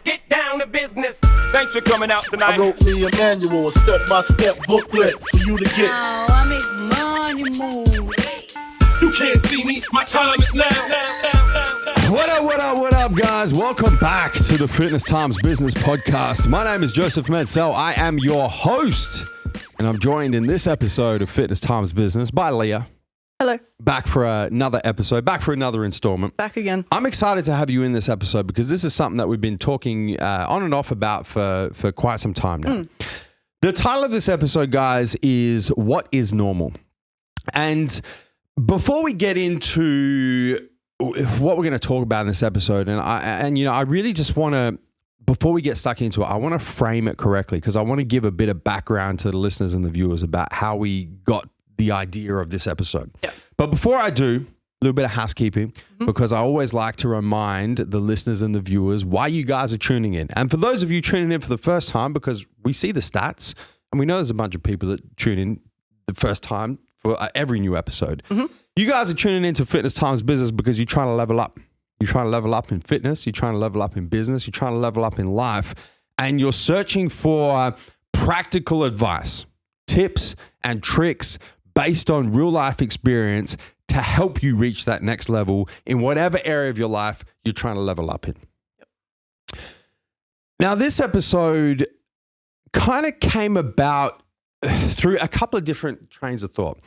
get down to business. Thanks for coming out tonight. I wrote me a manual, a step-by-step booklet for you to get. Oh, I make money move. You can't see me, my time is now. What up, guys? Welcome back to the Fitness Times Business Podcast. My name is Joseph Mencel. I am your host, and I'm joined in this episode of Fitness Times Business by Leah. Hello. Back for another episode, back for another installment. Back again. I'm excited to have you in this episode because this is something that we've been talking on and off about for quite some time now. The title of this episode, guys, is What is Normal? And before we get into what we're going to talk about in this episode, I really just want to, before we get stuck into it, I want to frame it correctly because I want to give a bit of background to the listeners and the viewers about how we got the idea of this episode. Yeah. But before I do, a little bit of housekeeping, because I always like to remind the listeners and the viewers why you guys are tuning in. And for those of you tuning in for the first time, because we see the stats and we know there's a bunch of people that tune in the first time for every new episode. You guys are tuning into Fitness Times Business because you're trying to level up. You're trying to level up in fitness. You're trying to level up in business. You're trying to level up in life. And you're searching for practical advice, tips and tricks based on real life experience to help you reach that next level in whatever area of your life you're trying to level up in. Now, this episode kind of came about through a couple of different trains of thought.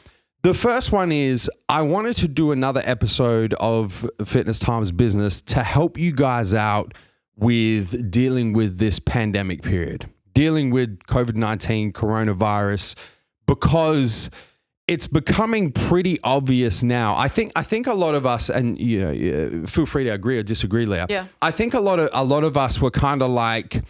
The first one is I wanted to do another episode of Fitness Times Business to help you guys out with dealing with this pandemic period, dealing with COVID-19, coronavirus, because it's becoming pretty obvious now. I think a lot of us, and feel free to agree or disagree, Leah. Yeah. I think a lot of us were kind of like,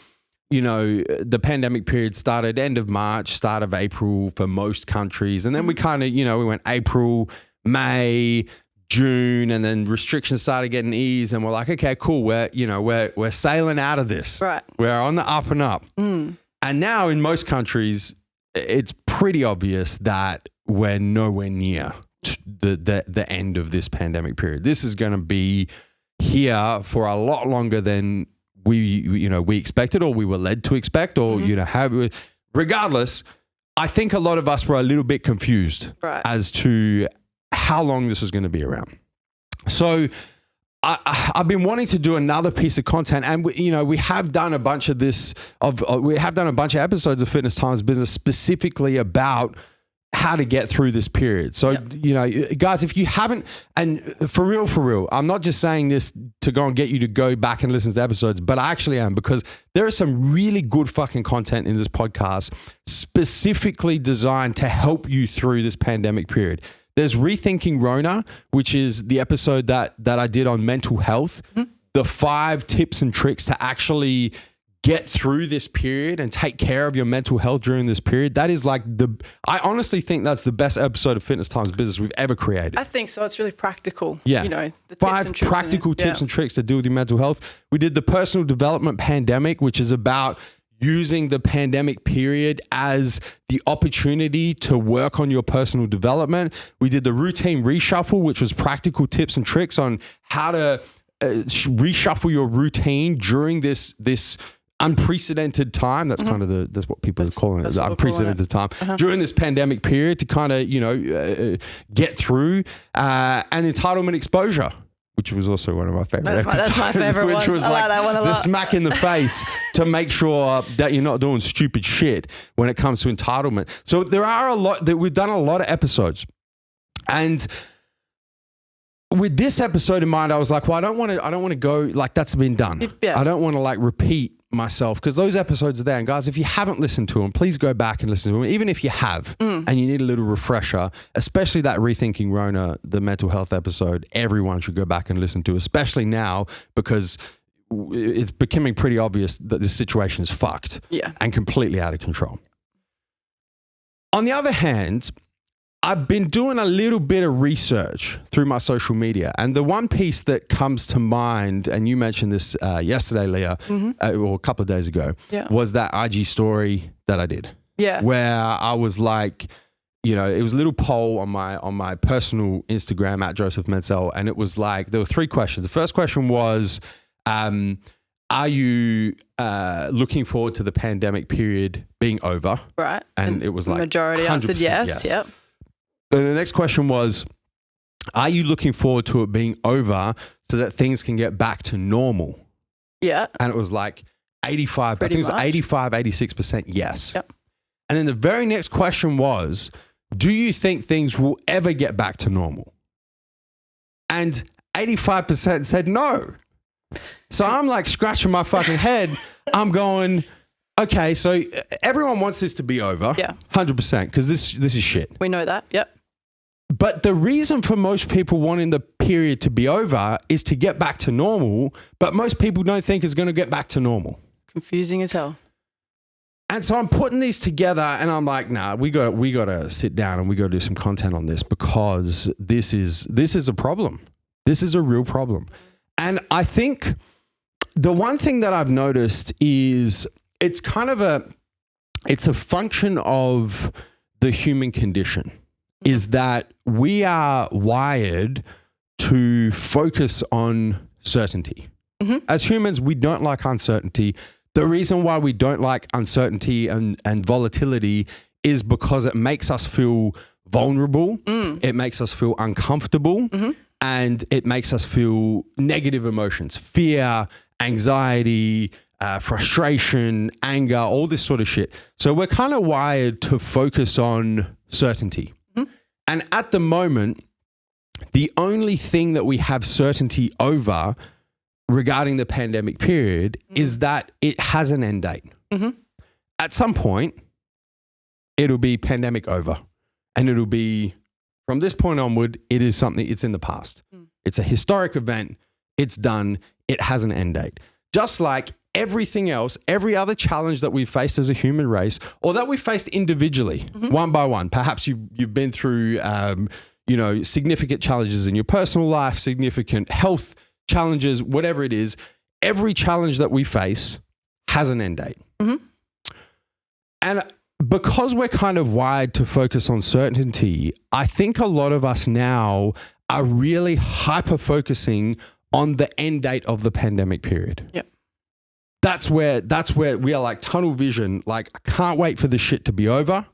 the pandemic period started end of March, start of April for most countries. And then we kind of, we went April, May, June, and then restrictions started getting eased. And we're like, okay, cool. We're sailing out of this. Right. We're on the up and up. And now in most countries, it's pretty obvious that we're nowhere near the end of this pandemic period. This is going to be here for a lot longer than we expected, or we were led to expect, or regardless, I think a lot of us were a little bit confused as to how long this was going to be around. So I've been wanting to do another piece of content, and we have done a bunch of episodes of Fitness Times Business specifically about how to get through this period. So, guys, if you haven't, and for real, I'm not just saying this to go and get you to go back and listen to the episodes, but I actually am, because there is some really good fucking content in this podcast specifically designed to help you through this pandemic period. There's Rethinking Rona, which is the episode that I did on mental health, the 5 tips and tricks to actually get through this period and take care of your mental health during this period. That is I honestly think that's the best episode of Fitness Times Business we've ever created. I think so. It's really practical. Yeah. The 5 practical tips and tricks to deal with your mental health. We did the personal development pandemic, which is about using the pandemic period as the opportunity to work on your personal development. We did the routine reshuffle, which was practical tips and tricks on how to reshuffle your routine during this unprecedented time. That's kind of that's what people are calling it, the unprecedented time during this pandemic period to kind of, get through, and entitlement exposure, which was also one of my favorite episodes. That's my favorite one. Which was like that one a the lot. smack in the face to make sure that you're not doing stupid shit when it comes to entitlement. So we've done a lot of episodes, and with this episode in mind, I was like, well, I don't want to go like that's been done. Yeah. I don't want to repeat myself, because those episodes are there. And guys, if you haven't listened to them, please go back and listen to them. Even if you have and you need a little refresher, especially that Rethinking Rona, the mental health episode, everyone should go back and listen to, especially now, because it's becoming pretty obvious that this situation is fucked and completely out of control. On the other hand, I've been doing a little bit of research through my social media, and the one piece that comes to mind, and you mentioned this yesterday, Leah, or a couple of days ago, was that IG story that I did. Yeah. Where I was like, it was a little poll on my personal Instagram at Joseph Mencel, and it was like, there were 3 questions. The first question was, are you looking forward to the pandemic period being over? Right. And it was like majority answered 100% yes. Yep. And the next question was, are you looking forward to it being over so that things can get back to normal? Yeah. And it was like 85, Pretty I think it was much. 85, 86% yes. Yep. And then the very next question was, do you think things will ever get back to normal? And 85% said no. So I'm like scratching my fucking head. I'm going, okay, so everyone wants this to be over. Yeah. 100%, because this is shit. We know that. Yep. But the reason for most people wanting the period to be over is to get back to normal, but most people don't think it's going to get back to normal. Confusing as hell. And so I'm putting these together and I'm like, nah, we got to sit down and we got to do some content on this, because this is a problem. This is a real problem. And I think the one thing that I've noticed is it's a function of the human condition, is that we are wired to focus on certainty. Mm-hmm. As humans, we don't like uncertainty. The reason why we don't like uncertainty and volatility is because it makes us feel vulnerable. It makes us feel uncomfortable. And it makes us feel negative emotions, fear, anxiety, frustration, anger, all this sort of shit. So we're kind of wired to focus on certainty. And at the moment, the only thing that we have certainty over regarding the pandemic period is that it has an end date. At some point, it'll be pandemic over, and it'll be, from this point onward, it is something, it's in the past. It's a historic event. It's done. It has an end date. Just like everything else, every other challenge that we've faced as a human race, or that we've faced individually, one by one. Perhaps you've been through, significant challenges in your personal life, significant health challenges, whatever it is. Every challenge that we face has an end date. And because we're kind of wired to focus on certainty, I think a lot of us now are really hyper-focusing on the end date of the pandemic period. Yep. That's where we are like tunnel vision. Like, I can't wait for this shit to be over.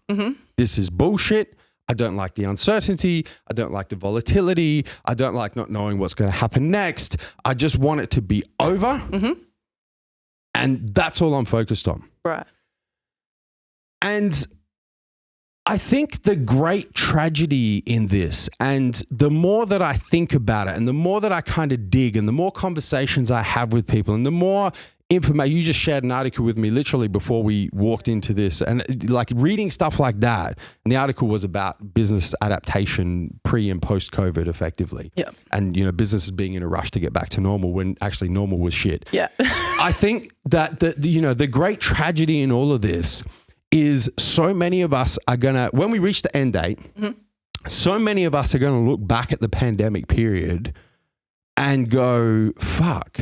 This is bullshit. I don't like the uncertainty. I don't like the volatility. I don't like not knowing what's going to happen next. I just want it to be over. And that's all I'm focused on. Right. And I think the great tragedy in this, and the more that I think about it, and the more that I kind of dig, and the more conversations I have with people, and the more information, you just shared an article with me literally before we walked into this, and like reading stuff like that. And the article was about business adaptation pre and post COVID effectively. Yeah. And, businesses being in a rush to get back to normal when actually normal was shit. Yeah. I think that the great tragedy in all of this is so many of us are going to, when we reach the end date, so many of us are going to look back at the pandemic period and go, fuck,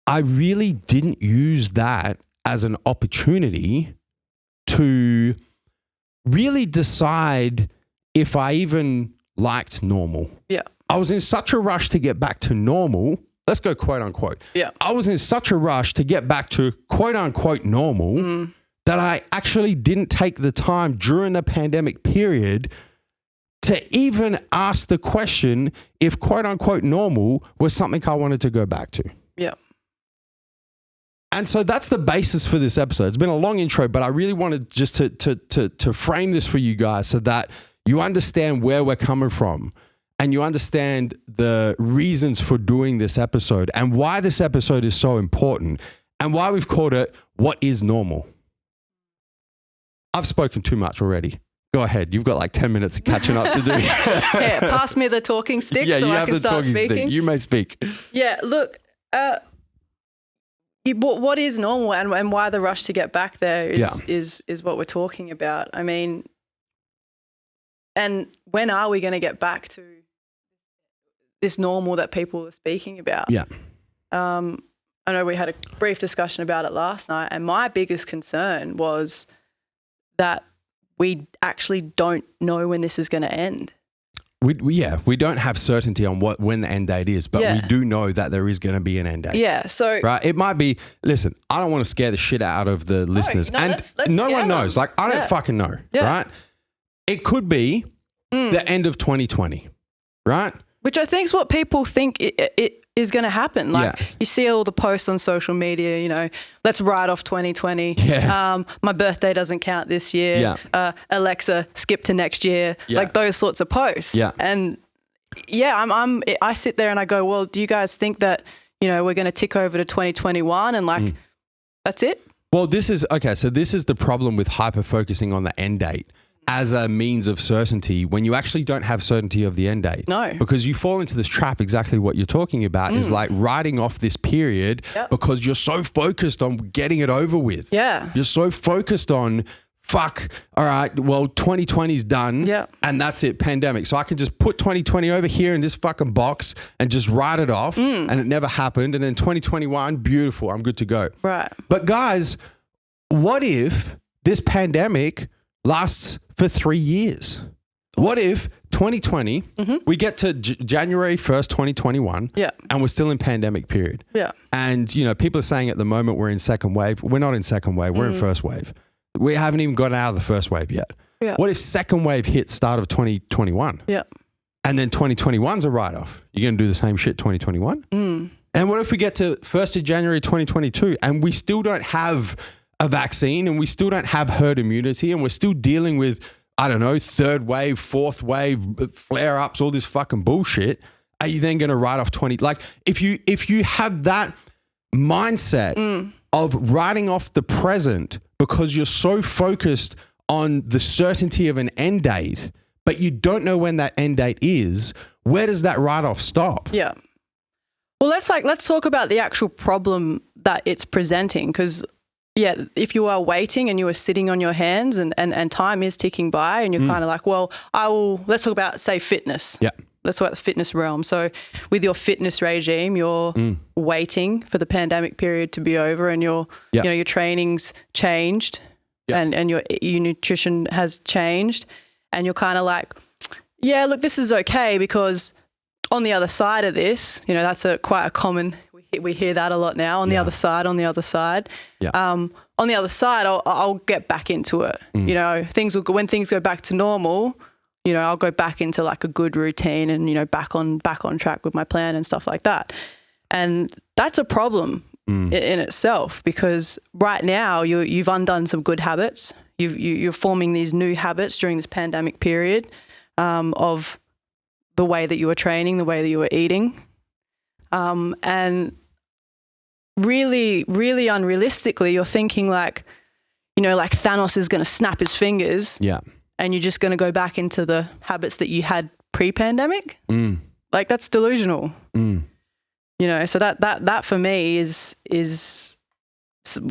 I really didn't use that as an opportunity to really decide if I even liked normal. Yeah. I was in such a rush to get back to normal. Let's go quote unquote. Yeah. I was in such a rush to get back to quote unquote normal that I actually didn't take the time during the pandemic period to even ask the question if quote unquote normal was something I wanted to go back to. Yeah. And so that's the basis for this episode. It's been a long intro, but I really wanted just to frame this for you guys so that you understand where we're coming from and you understand the reasons for doing this episode and why this episode is so important and why we've called it What is Normal? I've spoken too much already. Go ahead. You've got like 10 minutes of catching up to do. Yeah, pass me the talking stick so I can start speaking. You may speak. Yeah, look, what is normal and why the rush to get back there is what we're talking about. I mean, and when are we going to get back to this normal that people are speaking about? Yeah. I know we had a brief discussion about it last night, and my biggest concern was that we actually don't know when this is going to end. we don't have certainty on when the end date is, but we do know that there is going to be an end date. Yeah. So right, it might be. Listen, I don't want to scare the shit out of the listeners, and let's no one scare knows. them. Like I don't fucking know. Yeah. Right? It could be the end of 2020. Right? Which I think is what people think it is going to happen. Like you see all the posts on social media, you know, let's write off 2020. Yeah. My birthday doesn't count this year. Yeah. Alexa, skip to next year. Yeah. Like those sorts of posts. Yeah. And I sit there and I go, well, do you guys think that, you know, we're going to tick over to 2021 and like, that's it? Well, this is the problem with hyper focusing on the end date as a means of certainty when you actually don't have certainty of the end date. No. Because you fall into this trap, exactly what you're talking about, is like writing off this period because you're so focused on getting it over with. Yeah. You're so focused on, fuck, all right, well, 2020's done and that's it, pandemic. So I can just put 2020 over here in this fucking box and just write it off and it never happened. And then 2021, beautiful, I'm good to go. Right. But guys, what if this pandemic lasts for 3 years? What if 2020, we get to January 1st, 2021, and we're still in pandemic period? Yeah. And, you know, people are saying at the moment we're in second wave. We're not in second wave. We're in first wave. We haven't even gotten out of the first wave yet. Yeah. What if second wave hits start of 2021? Yeah. And then 2021's a write-off? You're going to do the same shit 2021? And what if we get to 1st of January 2022 and we still don't have a vaccine and we still don't have herd immunity and we're still dealing with, I don't know, third wave, fourth wave, flare-ups, all this fucking bullshit? Are you then going to write off 20? Like if you have that mindset of writing off the present because you're so focused on the certainty of an end date, but you don't know when that end date is, where does that write-off stop? Yeah. Well, let's talk about the actual problem that it's presenting, because if you are waiting and you are sitting on your hands and time is ticking by and you're kind of like, well, let's talk about, say, fitness. Yeah. Let's talk about the fitness realm. So with your fitness regime, you're waiting for the pandemic period to be over and you know, your training's changed and your nutrition has changed and you're kind of like, yeah, look, this is okay because on the other side of this, you know, that's quite a common, we hear that a lot now, on the other side. On the other side, I'll get back into it. You know, when things go back to normal, you know, I'll go back into like a good routine and, you know, back on track with my plan and stuff like that. And that's a problem in itself, because right now you've undone some good habits. You're forming these new habits during this pandemic period of the way that you were training, the way that you were eating. And really, really unrealistically, you're thinking like, you know, like Thanos is going to snap his fingers. Yeah. And you're just going to go back into the habits that you had pre-pandemic. Like that's delusional. You know, so that for me is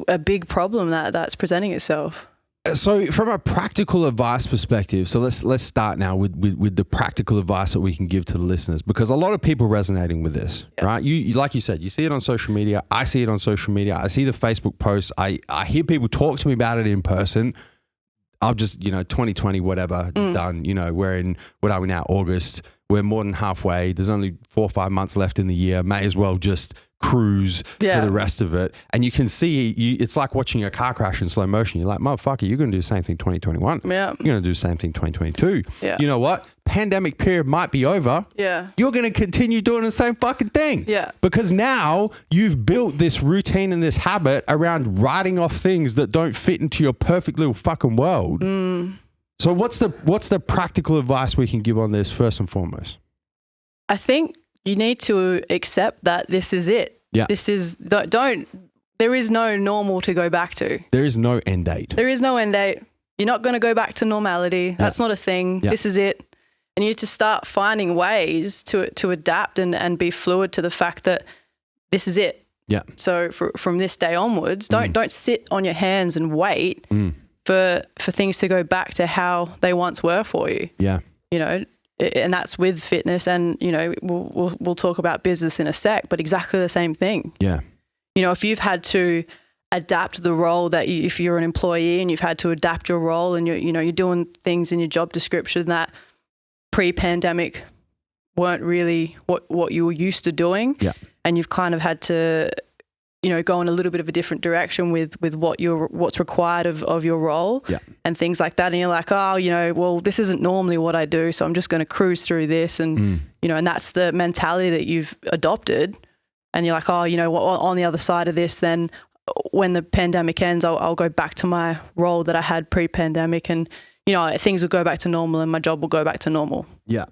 a big problem that's presenting itself. So from a practical advice perspective, so let's start now with the practical advice that we can give to the listeners, because a lot of people resonating with this, right? You like you said, you see it on social media. I see it on social media. I see the Facebook posts. I hear people talk to me about it in person. I'll just, you know, 2020, whatever, it's done. You know, we're in, what are we now? August. We're more than halfway. There's only 4 or 5 months left in the year. May as well just cruise for the rest of it. And you can see, it's like watching a car crash in slow motion. You're like, motherfucker, you're going to do the same thing 2021. Yeah. You're going to do the same thing 2022. Yeah. You know what? Pandemic period might be over. Yeah. You're going to continue doing the same fucking thing. Yeah. Because now you've built this routine and this habit around writing off things that don't fit into your perfect little fucking world. So what's the practical advice we can give on this first and foremost? I think you need to accept that this is it. Yeah. There is no normal to go back to. There is no end date. There is no end date. You're not going to go back to normality. That's not a thing. This is it. And you need to start finding ways to adapt and be fluid to the fact that this is it. Yeah. So from this day onwards, don't sit on your hands and wait for things to go back to how they once were for you. Yeah. You know, and that's with fitness, and you know we'll talk about business in a sec, but exactly the same thing. Yeah. You know, if you've had to adapt the role if you're an employee and you've had to adapt your role and you're doing things in your job description that pre-pandemic weren't really what you were used to doing. Yeah. And you've kind of had to, go in a little bit of a different direction with what's required of your role and things like that. And you're like, well, this isn't normally what I do, so I'm just going to cruise through this. And, and that's the mentality that you've adopted. And you're like, on the other side of this, then when the pandemic ends, I'll go back to my role that I had pre-pandemic, and, things will go back to normal and my job will go back to normal. Yeah.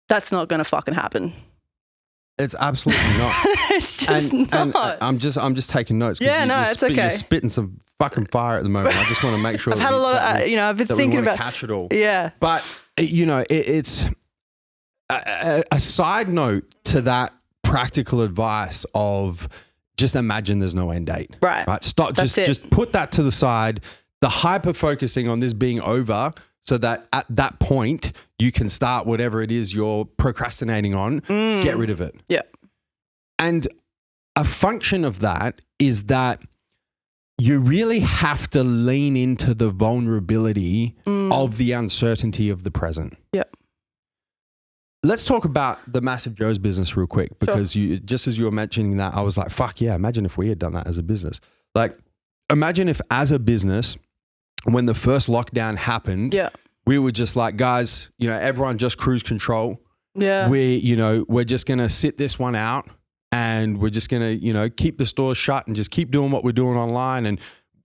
That's not going to fucking happen. It's absolutely not. It's just not. And I'm just taking notes. It's okay. You're spitting some fucking fire at the moment. I just want to make sure. I've had a lot of, I've been thinking about catch it all. Yeah. But it's a side note to that practical advice of just imagine there's no end date. Right. Stop. Just put that to the side. The hyper focusing on this being over, so that at that point you can start whatever it is you're procrastinating on, get rid of it. Yeah. And a function of that is that you really have to lean into the vulnerability of the uncertainty of the present. Yeah. Let's talk about the Massive Joe's business real quick, because just as you were mentioning that, I was like, fuck yeah, imagine if we had done that as a business. Like, imagine if as a business, when the first lockdown happened, we were just like, guys, everyone just cruise control. Yeah. We're just going to sit this one out, and we're just going to, keep the stores shut and just keep doing what we're doing online, and,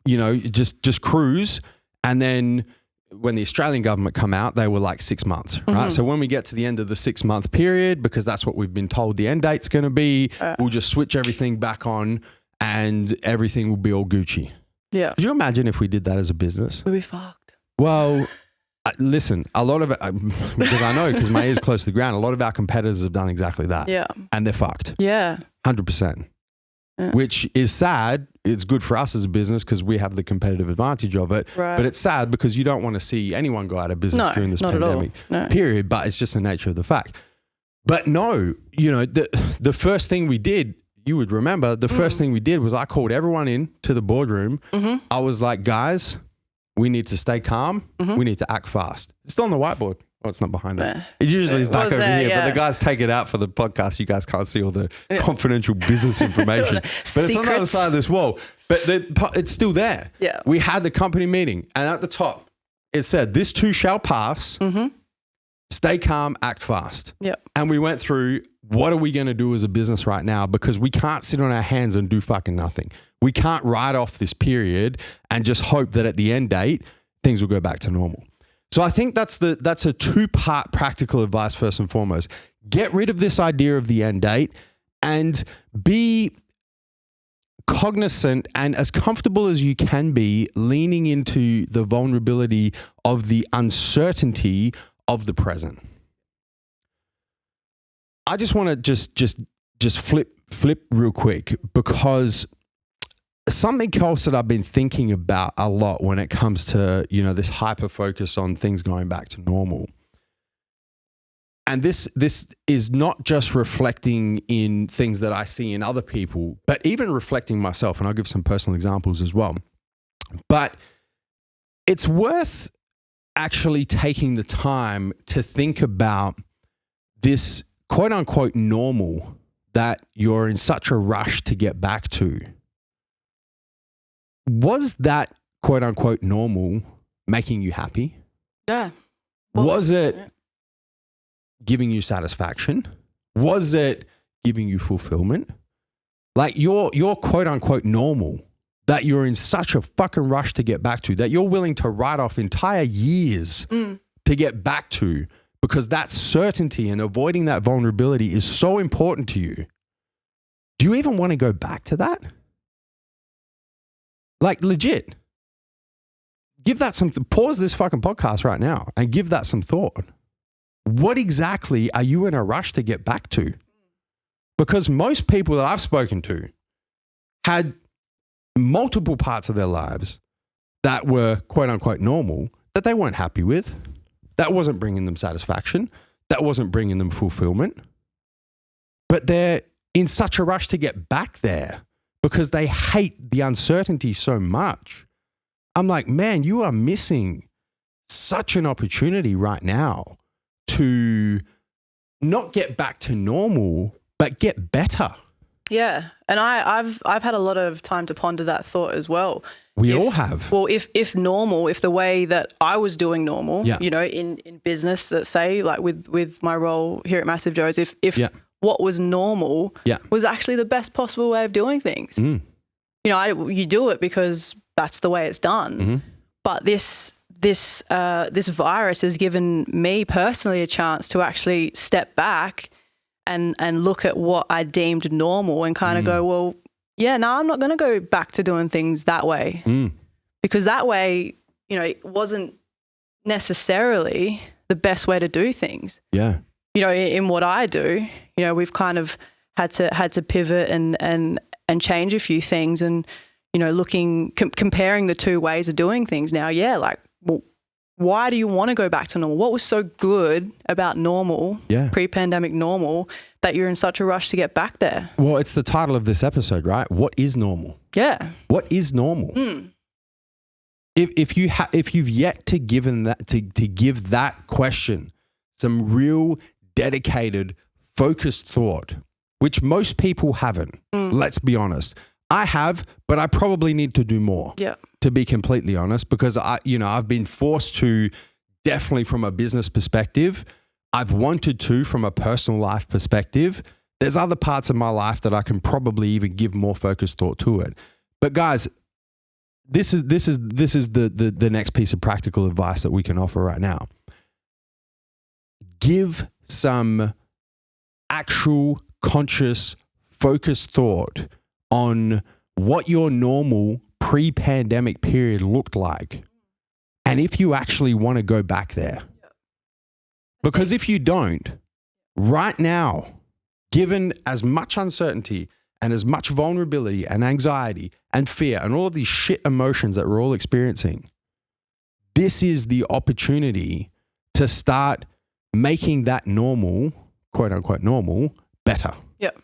just cruise. And then when the Australian government come out, they were like 6 months, right? So when we get to the end of the 6 month period, because that's what we've been told the end date's going to be, we'll just switch everything back on and everything will be all Gucci. Yeah. Could you imagine if we did that as a business? We'd be fucked. Well, listen, a lot of it, because I know, because my ear's close to the ground, a lot of our competitors have done exactly that. Yeah. And they're fucked. Yeah. 100%. Yeah. Which is sad. It's good for us as a business because we have the competitive advantage of it. Right. But it's sad because you don't want to see anyone go out of business during this pandemic period. But it's just the nature of the fact. But no, the first thing we did, you would remember, the first thing we did was I called everyone in to the boardroom. I was like, guys, we need to stay calm. We need to act fast. It's still on the whiteboard. Oh, it's not behind it. It usually is back over here, but the guys take it out for the podcast. You guys can't see all the confidential business information. But it's on the other side of this wall. But it's still there. Yeah. We had the company meeting, and at the top, it said, this too shall pass. Stay calm, act fast. Yep. And we went through, what are we going to do as a business right now? Because we can't sit on our hands and do fucking nothing. We can't write off this period and just hope that at the end date, things will go back to normal. So I think that's a two-part practical advice first and foremost. Get rid of this idea of the end date and be cognizant and as comfortable as you can be leaning into the vulnerability of the uncertainty of the present. I just want to just flip real quick, because something else that I've been thinking about a lot when it comes to, this hyper focus on things going back to normal. And this is not just reflecting in things that I see in other people, but even reflecting myself. And I'll give some personal examples as well. But it's worth actually taking the time to think about this quote unquote normal that you're in such a rush to get back to. Was that quote unquote normal making you happy? Yeah. Was it giving you satisfaction? Was it giving you fulfillment? Like your quote unquote normal that you're in such a fucking rush to get back to, that you're willing to write off entire years to get back to, because that certainty and avoiding that vulnerability is so important to you. Do you even want to go back to that? Like, legit. Give that some, pause this fucking podcast right now and give that some thought. What exactly are you in a rush to get back to? Because most people that I've spoken to had multiple parts of their lives that were quote unquote normal that they weren't happy with. That wasn't bringing them satisfaction. That wasn't bringing them fulfillment. But they're in such a rush to get back there because they hate the uncertainty so much. I'm like, man, you are missing such an opportunity right now to not get back to normal, but get better. Yeah. And I've had a lot of time to ponder that thought as well. We all have. Well, if normal, if the way that I was doing normal, Yeah. you know, in business, let's say, like with my role here at Massive Joe's, if Yeah. what was normal Yeah. was actually the best possible way of doing things. Mm. You know, you do it because that's the way it's done. Mm-hmm. But this virus has given me personally a chance to actually step back and look at what I deemed normal and kind of go, well, yeah, no, I'm not going to go back to doing things that way because that way, you know, it wasn't necessarily the best way to do things. Yeah. You know, in what I do, you know, we've kind of had to pivot and change a few things and, you know, comparing the two ways of doing things now. Yeah. Like, well, why do you want to go back to normal? What was so good about normal, pre-pandemic normal, that you're in such a rush to get back there? Well, it's the title of this episode, right? What is normal? Yeah. What is normal? If you've yet to give that question some real dedicated, focused thought, which most people haven't. Let's be honest. I have, but I probably need to do more. Yeah. To be completely honest, because I've been forced to, definitely from a business perspective. I've wanted to from a personal life perspective. There's other parts of my life that I can probably even give more focused thought to it. But guys, this is the next piece of practical advice that we can offer right now. Give some actual conscious focused thought on what your normal pre-pandemic period looked like, and if you actually want to go back there. Because if you don't, right now, given as much uncertainty and as much vulnerability and anxiety and fear and all of these shit emotions that we're all experiencing, this is the opportunity to start making that normal, quote unquote normal, better. Yep.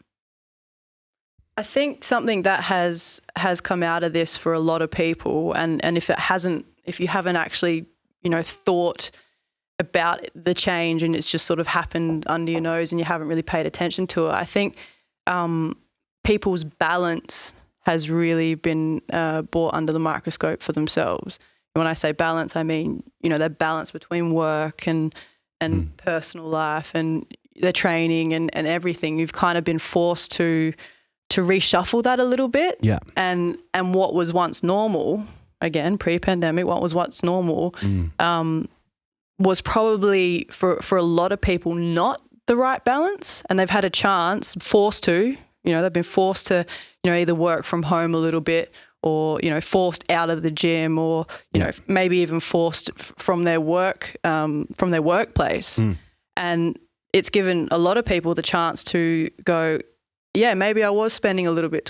I think something that has come out of this for a lot of people, and if you haven't actually, you know, thought about the change and it's just sort of happened under your nose and you haven't really paid attention to it, I think people's balance has really been brought under the microscope for themselves. And when I say balance, I mean, you know, their balance between work and personal life and their training and everything. You've kind of been forced to reshuffle that a little bit. Yeah. And what was once normal, again, pre-pandemic, what was once normal, was probably for a lot of people not the right balance. And they've had a chance, they've been forced to, you know, either work from home a little bit or, you know, forced out of the gym or, you know, maybe even forced from their workplace. And it's given a lot of people the chance to go, yeah, maybe I was spending a little bit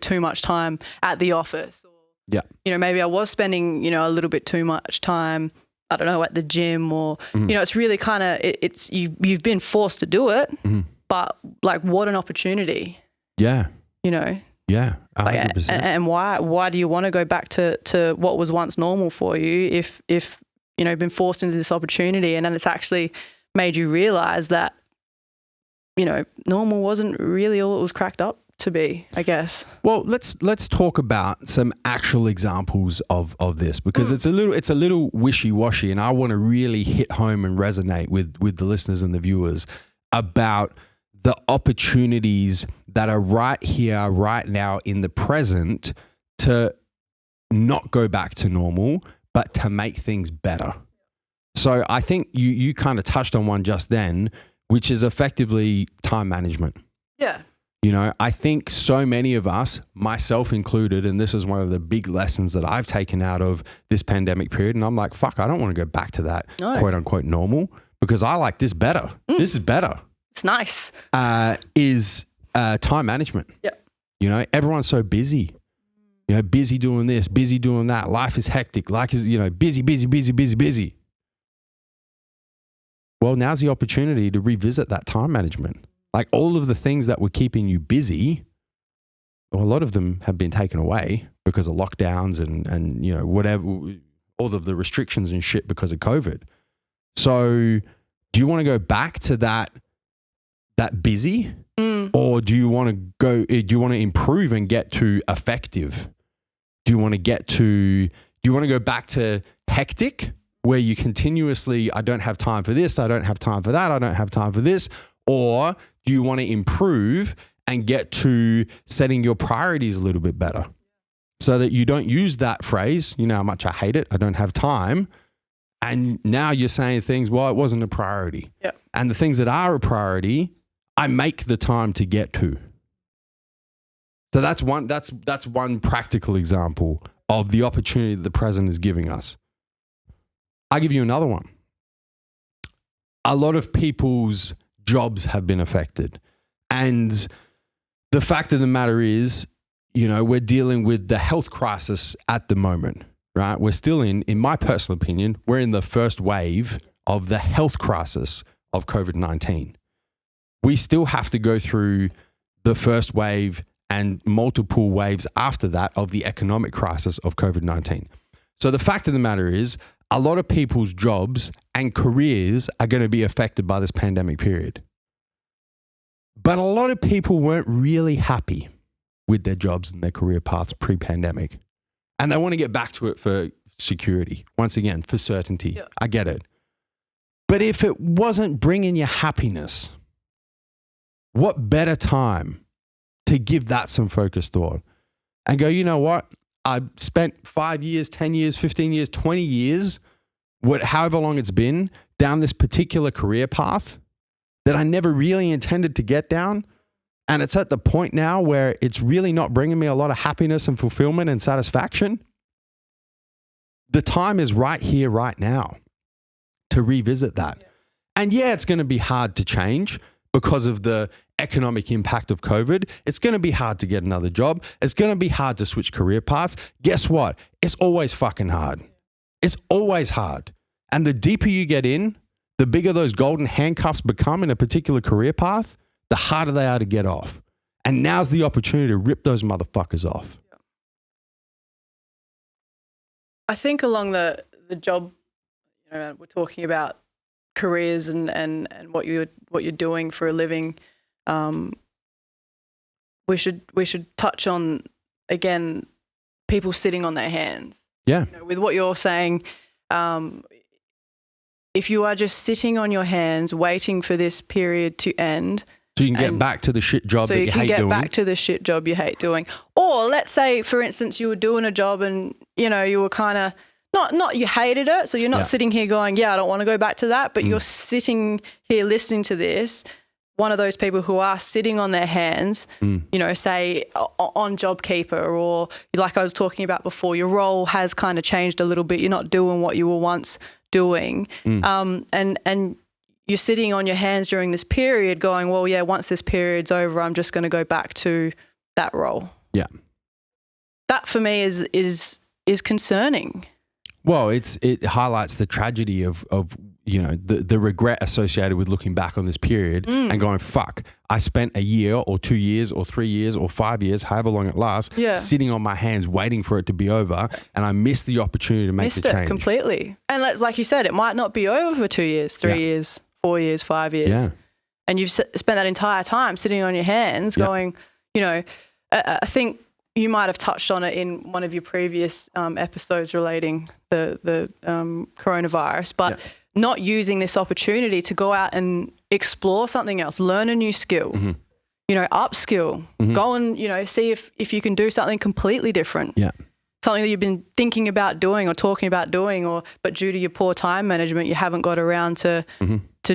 too much time at the office. Or, you know, maybe I was spending, you know, a little bit too much time, I don't know, at the gym or, you know, it's really kind of, it's you've been forced to do it, but like what an opportunity. Yeah. You know? Yeah, 100%. Like, and why do you want to go back to what was once normal for you if you know, you've been forced into this opportunity and then it's actually made you realize that, you know, normal wasn't really all it was cracked up to be, I guess. Well, let's talk about some actual examples of this because it's a little wishy-washy, and I want to really hit home and resonate with the listeners and the viewers about the opportunities that are right here, right now in the present to not go back to normal, but to make things better. So I think you kind of touched on one just then, which is effectively time management. Yeah. You know, I think so many of us, myself included, and this is one of the big lessons that I've taken out of this pandemic period. And I'm like, fuck, I don't want to go back to that quote unquote normal because I like this better. This is better. It's nice. Is time management. Yeah. You know, everyone's so busy. You know, busy doing this, busy doing that. Life is hectic. Life is, you know, busy. Well, now's the opportunity to revisit that time management. Like all of the things that were keeping you busy, well, a lot of them have been taken away because of lockdowns and you know, whatever, all of the restrictions and shit because of COVID. So do you want to go back to that busy? Or do you want to improve and get to effective? Do you want to go back to hectic, where you continuously, I don't have time for this, I don't have time for that, I don't have time for this? Or do you want to improve and get to setting your priorities a little bit better so that you don't use that phrase, you know how much I hate it, I don't have time. And now you're saying things, well, it wasn't a priority. Yep. And the things that are a priority, I make the time to get to. So that's one practical example of the opportunity that the present is giving us. I'll give you another one. A lot of people's jobs have been affected. And the fact of the matter is, you know, we're dealing with the health crisis at the moment, right? We're still in my personal opinion, we're in the first wave of the health crisis of COVID-19. We still have to go through the first wave and multiple waves after that of the economic crisis of COVID-19. So the fact of the matter is, a lot of people's jobs and careers are going to be affected by this pandemic period. But a lot of people weren't really happy with their jobs and their career paths pre-pandemic. And they want to get back to it for security, once again, for certainty. Yeah. I get it. But if it wasn't bringing you happiness, what better time to give that some focused thought and go, you know what? I spent 5 years, 10 years, 15 years, 20 years, however long it's been, down this particular career path that I never really intended to get down. And it's at the point now where it's really not bringing me a lot of happiness and fulfillment and satisfaction. The time is right here, right now to revisit that. Yeah. And yeah, it's going to be hard to change because of the economic impact of COVID. It's going to be hard to get another job. It's going to be hard to switch career paths. Guess what? It's always fucking hard. It's always hard. And the deeper you get in, the bigger those golden handcuffs become in a particular career path, the harder they are to get off. And now's the opportunity to rip those motherfuckers off. I think along the job, you know, we're talking about careers and what you're doing for a living. We should touch on, again, people sitting on their hands. Yeah. You know, with what you're saying, if you are just sitting on your hands waiting for this period to end, so you can get back to the shit job that you hate doing. So you can get back to the shit job you hate doing. Or let's say, for instance, you were doing a job and, you know, you were kind of, not you hated it. So you're not sitting here going, yeah, I don't want to go back to that. But you're sitting here listening to this. One of those people who are sitting on their hands, you know, say on JobKeeper, or like I was talking about before, your role has kind of changed a little bit. You're not doing what you were once doing. And you're sitting on your hands during this period going, well, yeah, once this period's over, I'm just going to go back to that role. Yeah. That for me is concerning. Well, it highlights the tragedy of you know, the regret associated with looking back on this period and going, fuck, I spent a year or 2 years or 3 years or 5 years, however long it lasts, sitting on my hands waiting for it to be over, and I missed the opportunity to make the change. Missed it completely. And like you said, it might not be over for 2 years, 3 years, 4 years, 5 years. Yeah. And you've spent that entire time sitting on your hands going, you know, I think you might have touched on it in one of your previous episodes relating the coronavirus, but not using this opportunity to go out and explore something else, learn a new skill, you know, upskill, go and, you know, see if you can do something completely different. Yeah. Something that you've been thinking about doing or talking about doing, but due to your poor time management, you haven't got around to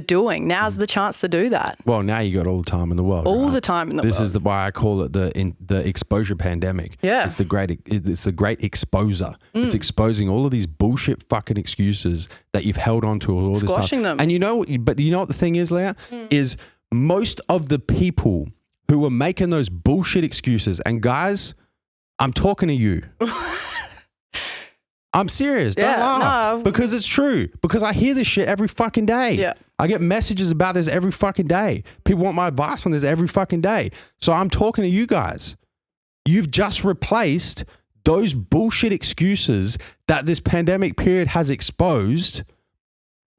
doing. Now's the chance to do that. Well, now you got all the time in the world. All the time in the world. This is why I call it the exposure pandemic. Yeah. It's the great exposer. It's exposing all of these bullshit fucking excuses that you've held on to all this time. Squashing them. And you know what the thing is, Leah? Is most of the people who are making those bullshit excuses, and guys, I'm talking to you. I'm serious. Don't laugh. No. Because it's true. Because I hear this shit every fucking day. Yeah. I get messages about this every fucking day. People want my advice on this every fucking day. So I'm talking to you guys. You've just replaced those bullshit excuses that this pandemic period has exposed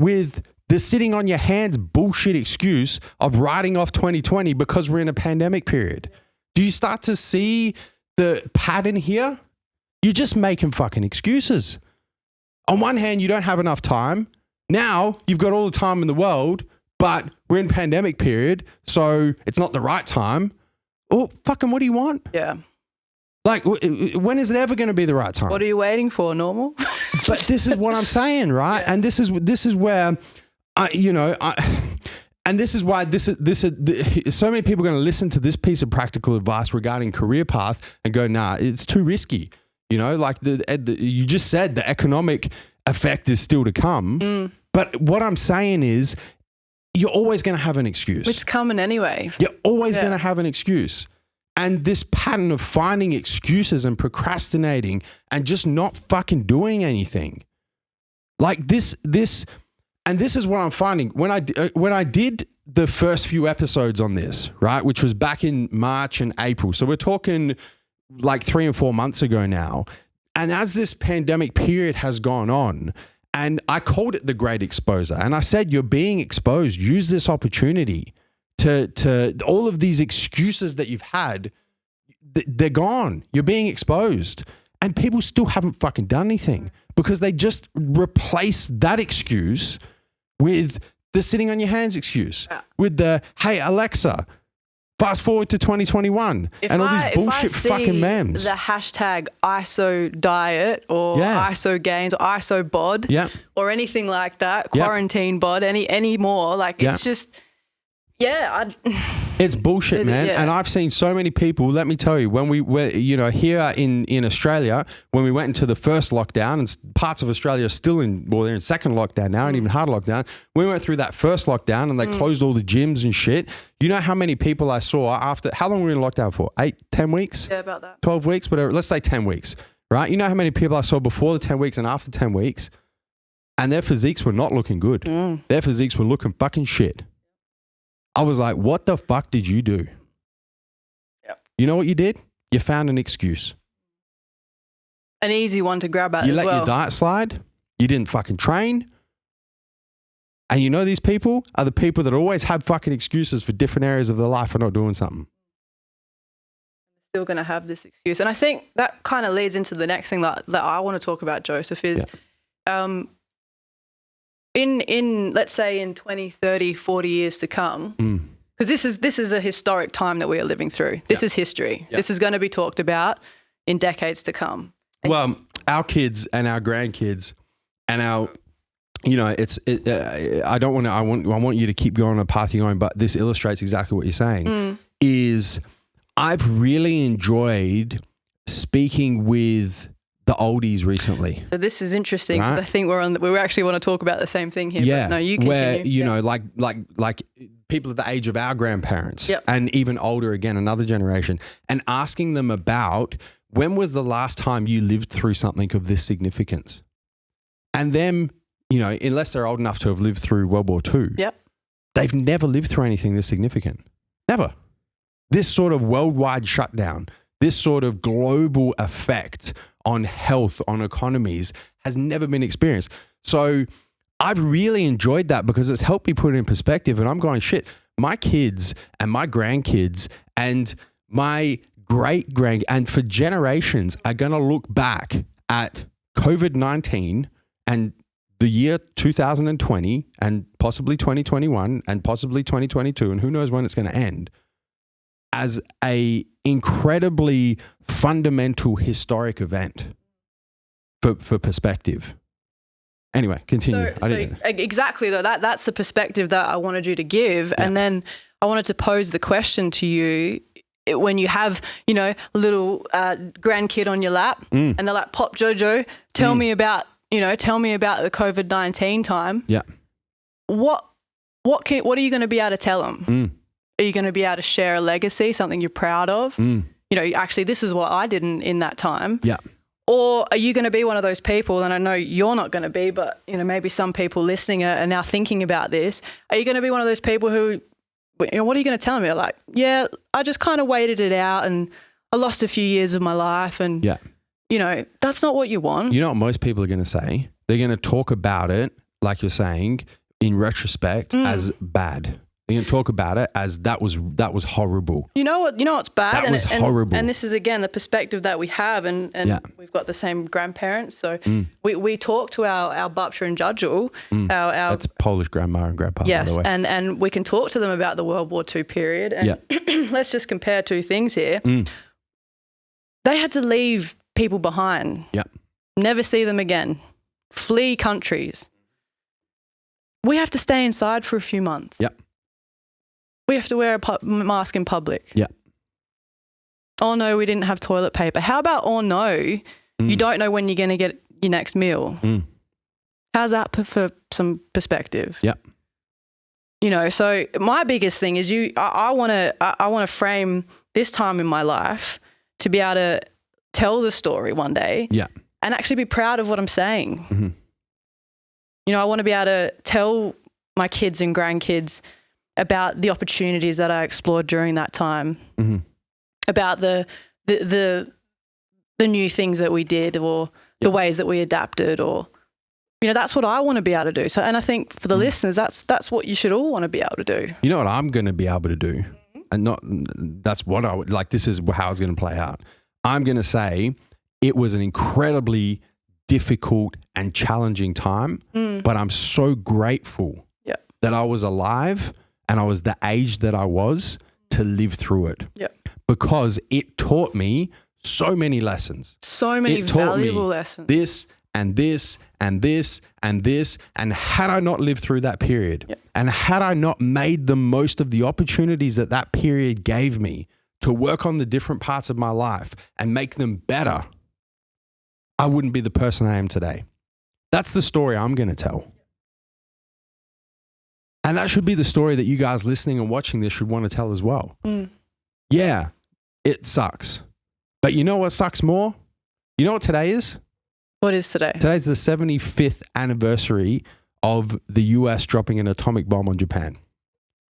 with the sitting on your hands bullshit excuse of writing off 2020 because we're in a pandemic period. Do you start to see the pattern here? You're just making fucking excuses. On one hand, you don't have enough time. Now you've got all the time in the world, but we're in pandemic period, so it's not the right time. Oh, fucking what do you want? Yeah. Like, when is it ever going to be the right time? What are you waiting for? Normal? But this is what I'm saying, right? Yeah. And this is where, and this is why so many people are going to listen to this piece of practical advice regarding career path and go, nah, it's too risky. You know, like you just said, the economic effect is still to come. But what I'm saying is, you're always going to have an excuse. It's coming anyway. You're always going to have an excuse. And this pattern of finding excuses and procrastinating and just not fucking doing anything. Like this is what I'm finding. When I did the first few episodes on this, right, which was back in March and April. So we're talking like 3 and 4 months ago now. And as this pandemic period has gone on, and I called it the great exposure, and I said, you're being exposed. Use this opportunity to all of these excuses that you've had, they're gone. You're being exposed. And people still haven't fucking done anything because they just replace that excuse with the sitting on your hands excuse, with the, hey, Alexa, fast forward to 2021 and all these bullshit fucking memes. The hashtag ISO diet or ISO gains or ISO bod or anything like that, quarantine bod, any more, like it's just... it's bullshit, man. And I've seen so many people, let me tell you, when we were, here in Australia, when we went into the first lockdown, and parts of Australia are still they're in second lockdown now and even harder lockdown. We went through that first lockdown and they closed all the gyms and shit. You know how many people I saw after, how long were we in lockdown for? 8, 10 weeks? Yeah, about that. 12 weeks, whatever. Let's say 10 weeks, right? You know how many people I saw before the 10 weeks and after 10 weeks, and their physiques were not looking good. Their physiques were looking fucking shit. I was like, what the fuck did you do? Yep. You know what you did? You found an excuse. An easy one to grab at You as let well. your diet slide. You didn't fucking train. And you know these people are the people that always have fucking excuses for different areas of their life for not doing something. Still going to have this excuse. And I think that kind of leads into the next thing that I want to talk about, Joseph, is in let's say in 20, 30, 40 years to come, because this is a historic time that we are living through. This is history. This is going to be talked about in decades to come. Well, our kids and our grandkids and our, I want you to keep going on the path you're going, but this illustrates exactly what you're saying, is I've really enjoyed speaking with the oldies recently. So this is interesting because I think we actually want to talk about the same thing here. Yeah, but no, you continue. Where like people at the age of our grandparents and even older again, another generation, and asking them about when was the last time you lived through something of this significance, and them, unless they're old enough to have lived through World War II, they've never lived through anything this significant, never. This sort of worldwide shutdown, this sort of global effect on health, on economies, has never been experienced. So I've really enjoyed that because it's helped me put it in perspective. And I'm going, shit, my kids and my grandkids and my great-grand, and for generations are going to look back at COVID-19 and the year 2020 and possibly 2021 and possibly 2022, and who knows when it's going to end, as a incredibly fundamental historic event for perspective. Anyway, continue. Exactly though, that's the perspective that I wanted you to give. And then I wanted to pose the question to you when you have, a little grandkid on your lap and they're like, Pop Jojo, tell me about the COVID-19 time. Yeah. What are you going to be able to tell them? Are you going to be able to share a legacy, something you're proud of? Actually, this is what I did in that time. Yeah. Or are you going to be one of those people, and I know you're not going to be, but, maybe some people listening are now thinking about this. Are you going to be one of those people who, what are you going to tell me? Like, yeah, I just kind of waited it out and I lost a few years of my life and, that's not what you want. You know what most people are going to say? They're going to talk about it, like you're saying, in retrospect as bad. You can talk about it as that was horrible. You know what's bad? That was horrible. And this is, again, the perspective that we have, and we've got the same grandparents. So we talk to our Bupcher and Judgel. That's Polish grandma and grandpa, yes, by the way. and we can talk to them about the World War II period. And let's just compare two things here. They had to leave people behind. Yep. Never see them again. Flee countries. We have to stay inside for a few months. Yep. We have to wear a mask in public. Yeah. Oh, no, we didn't have toilet paper. How about, oh, no, you don't know when you're going to get your next meal? How's that for some perspective? Yeah. You know, so my biggest thing is I want to frame this time in my life to be able to tell the story one day and actually be proud of what I'm saying. You know, I want to be able to tell my kids and grandkids about the opportunities that I explored during that time, about the new things that we did, or the ways that we adapted, or, you know, that's what I want to be able to do. So, and I think for the listeners, that's what you should all want to be able to do. You know what I'm going to be able to do, and that's what I would like. This is how it's going to play out. I'm going to say it was an incredibly difficult and challenging time, but I'm so grateful that I was alive. And I was the age that I was to live through it. Because it taught me so many lessons. So many valuable lessons. This and this and this and this. And had I not lived through that period, and had I not made the most of the opportunities that that period gave me to work on the different parts of my life and make them better, I wouldn't be the person I am today. That's the story I'm going to tell. And that should be the story that you guys listening and watching this should want to tell as well. Yeah, it sucks. But you know what sucks more? You know what today is? What is today? Today's the 75th anniversary of the US dropping an atomic bomb on Japan.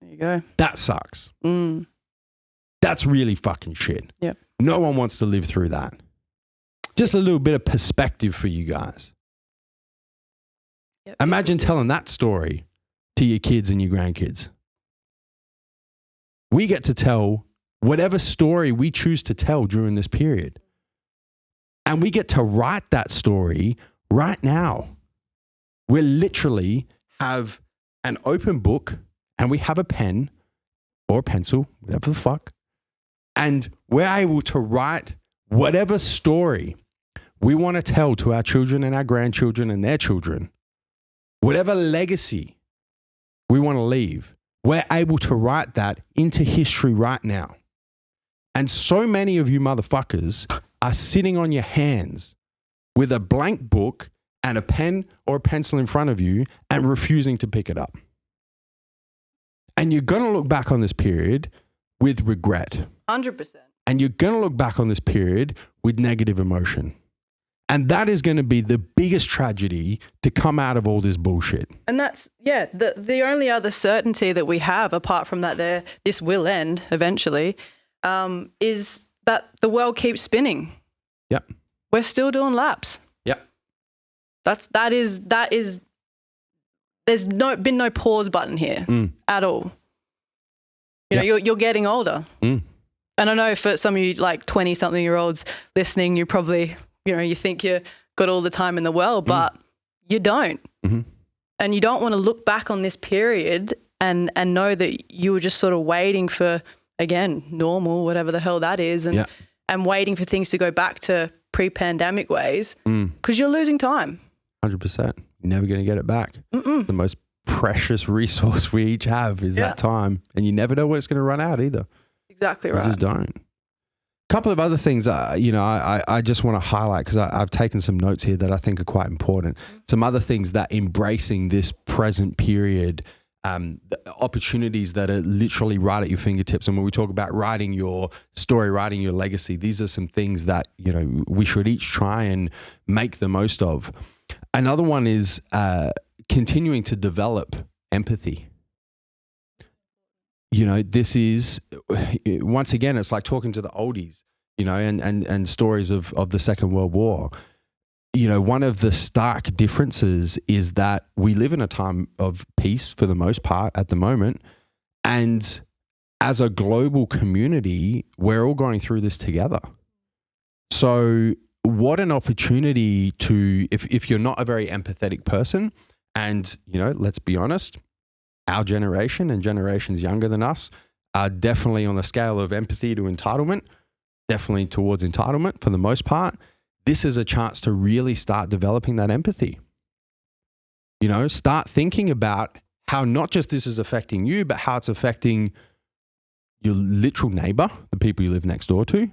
There you go. That sucks. That's really fucking shit. Yep. No one wants to live through that. Just a little bit of perspective for you guys. Imagine telling that story to your kids and your grandkids. We get to tell whatever story we choose to tell during this period. And we get to write that story right now. We literally have an open book and we have a pen or a pencil, whatever the fuck. And we're able to write whatever story we want to tell to our children and our grandchildren and their children. Whatever legacy we want to leave, we're able to write that into history right now. And so many of you motherfuckers are sitting on your hands with a blank book and a pen or a pencil in front of you and refusing to pick it up. And you're going to look back on this period with regret. 100%. And you're going to look back on this period with negative emotion. And that is going to be the biggest tragedy to come out of all this bullshit. And that's, the only other certainty that we have, apart from that this will end eventually, is that the world keeps spinning. Yep. We're still doing laps. Yep. That is, there's been no pause button here at all. You know, you're getting older. And I know for some of you like 20-something-year-olds listening, you probably, you think you got all the time in the world, but you don't. And you don't want to look back on this period and know that you were just sort of waiting for, again, normal, whatever the hell that is, and waiting for things to go back to pre-pandemic ways, because you're losing time. 100%. You're never going to get it back. The most precious resource we each have is that time, and you never know when it's going to run out either. Exactly right. You just don't. Couple of other things, I just want to highlight because I've taken some notes here that I think are quite important. Some other things that embracing this present period, opportunities that are literally right at your fingertips. And when we talk about writing your story, writing your legacy, these are some things that, we should each try and make the most of. Another one is continuing to develop empathy. This is, once again, it's like talking to the oldies, and stories of the Second World War. one of the stark differences is that we live in a time of peace for the most part at the moment. And as a global community, we're all going through this together. So what an opportunity to, if you're not a very empathetic person, and, let's be honest, our generation and generations younger than us are definitely on the scale of empathy to entitlement, definitely towards entitlement for the most part. This is a chance to really start developing that empathy. Start thinking about how not just this is affecting you, but how it's affecting your literal neighbor, the people you live next door to,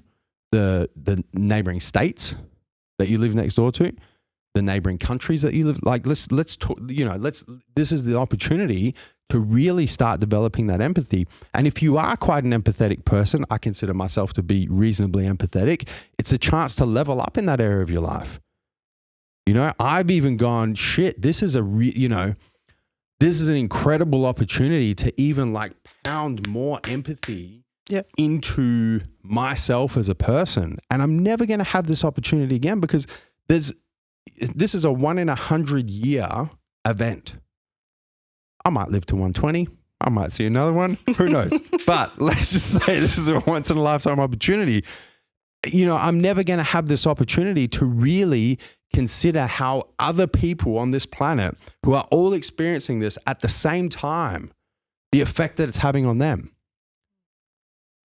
the neighboring states that you live next door to, the neighboring countries that you live. Like, let's talk, this is the opportunity to really start developing that empathy. And if you are quite an empathetic person, I consider myself to be reasonably empathetic. It's a chance to level up in that area of your life. I've even gone, shit, this is this is an incredible opportunity to even pound more empathy into myself as a person. And I'm never going to have this opportunity again because this is a 1 in 100 year event. I might live to 120. I might see another one. Who knows? But let's just say this is a once in a lifetime opportunity. I'm never going to have this opportunity to really consider how other people on this planet who are all experiencing this at the same time, the effect that it's having on them.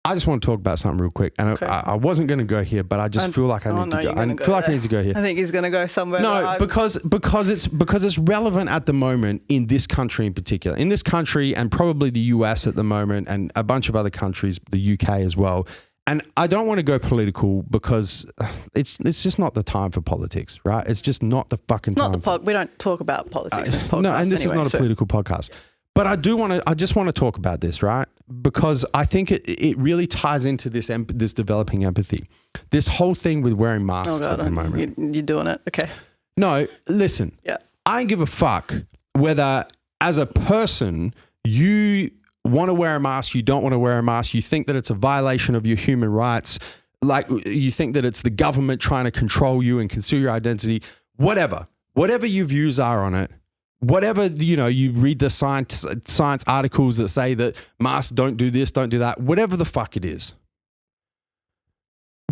I just want to talk about something real quick. And okay. I wasn't going to go here, but I just feel like I need to go. I feel like I need to go here. I think he's going to go somewhere. No, because it's relevant at the moment in this country in particular. In this country and probably the US at the moment and a bunch of other countries, the UK as well. And I don't want to go political because it's just not the time for politics, right? It's just not the fucking time. We don't talk about politics in this podcast. No, and this is not a political podcast. But I just want to talk about this, right? Because I think it really ties into this developing empathy. This whole thing with wearing masks at the moment. You're doing it. Okay. No, listen. Yeah. I don't give a fuck whether as a person you want to wear a mask, you don't want to wear a mask, you think that it's a violation of your human rights, like you think that it's the government trying to control you and conceal your identity, whatever your views are on it. Whatever, you read the science articles that say that masks don't do this, don't do that, whatever the fuck it is.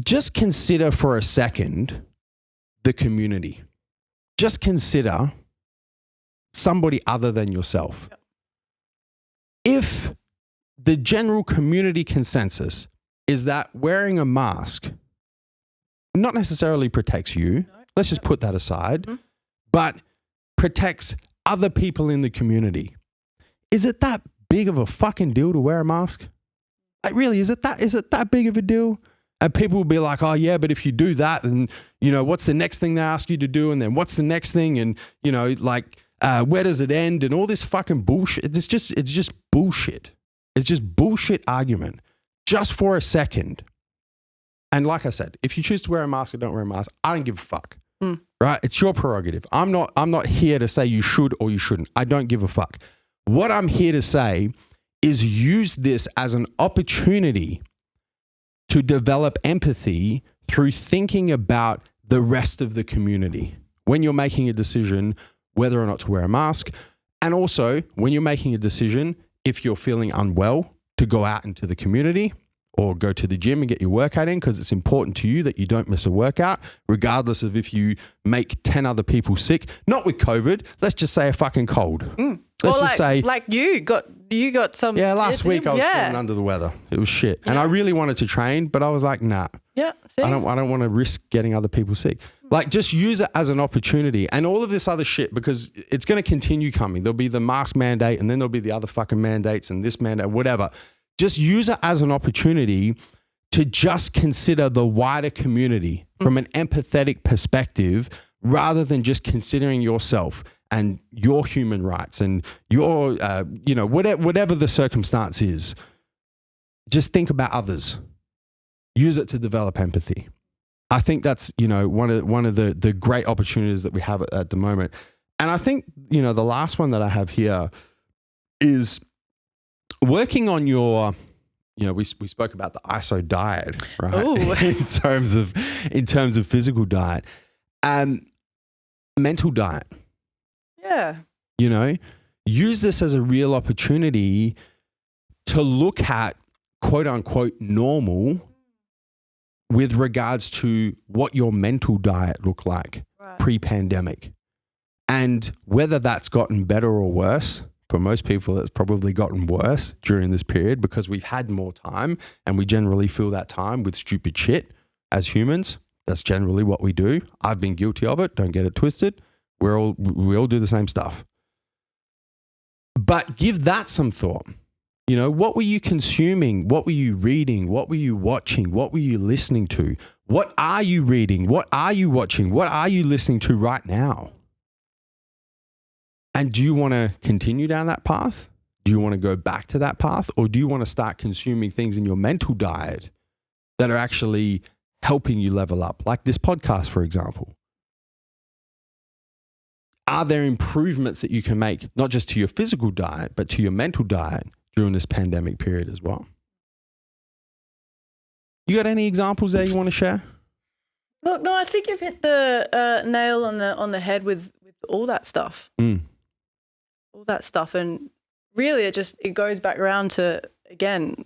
Just consider for a second the community. Just consider somebody other than yourself. Yep. If the general community consensus is that wearing a mask not necessarily protects you, let's just put that aside, but protects other people in the community. Is it that big of a fucking deal to wear a mask? Like, really, is it that big of a deal? And people will be like, oh yeah, but if you do that, then, what's the next thing they ask you to do? And then what's the next thing? And, where does it end? And all this fucking bullshit. It's just bullshit. It's just bullshit argument just for a second. And like I said, if you choose to wear a mask or don't wear a mask, I don't give a fuck. Right? It's your prerogative. I'm not here to say you should or you shouldn't. I don't give a fuck. What I'm here to say is use this as an opportunity to develop empathy through thinking about the rest of the community when you're making a decision whether or not to wear a mask, and also when you're making a decision if you're feeling unwell to go out into the community or go to the gym and get your workout in, because it's important to you that you don't miss a workout, regardless of if you make 10 other people sick. Not with COVID. Let's just say a fucking cold. Let's just say, like you got some. Yeah, last week I was feeling under the weather. It was shit, and I really wanted to train, but I was like, nah. Yeah, I don't want to risk getting other people sick. Like, just use it as an opportunity, and all of this other shit, because it's going to continue coming. There'll be the mask mandate, and then there'll be the other fucking mandates, and this mandate, whatever. Just use it as an opportunity to just consider the wider community from an empathetic perspective, rather than just considering yourself and your human rights and your, whatever the circumstance is. Just think about others. Use it to develop empathy. I think that's, one of the great opportunities that we have at the moment. And I think, the last one that I have here is working on your, we spoke about the ISO diet, right? in terms of physical diet. mental diet. Yeah. You know, use this as a real opportunity to look at quote unquote normal with regards to what your mental diet looked like pre-pandemic, and whether that's gotten better or worse. For most people, it's probably gotten worse during this period because we've had more time and we generally fill that time with stupid shit as humans. That's generally what we do. I've been guilty of it. Don't get it twisted. We all do the same stuff. But give that some thought. You know, what were you consuming? What were you reading? What were you watching? What were you listening to? What are you reading? What are you watching? What are you listening to right now? And do you want to continue down that path? Do you want to go back to that path? Or do you want to start consuming things in your mental diet that are actually helping you level up? Like this podcast, for example. Are there improvements that you can make, not just to your physical diet, but to your mental diet during this pandemic period as well? You got any examples there you want to share? Look, no, I think you've hit the nail on the head with all that stuff. All that stuff. And really it goes back around to, again,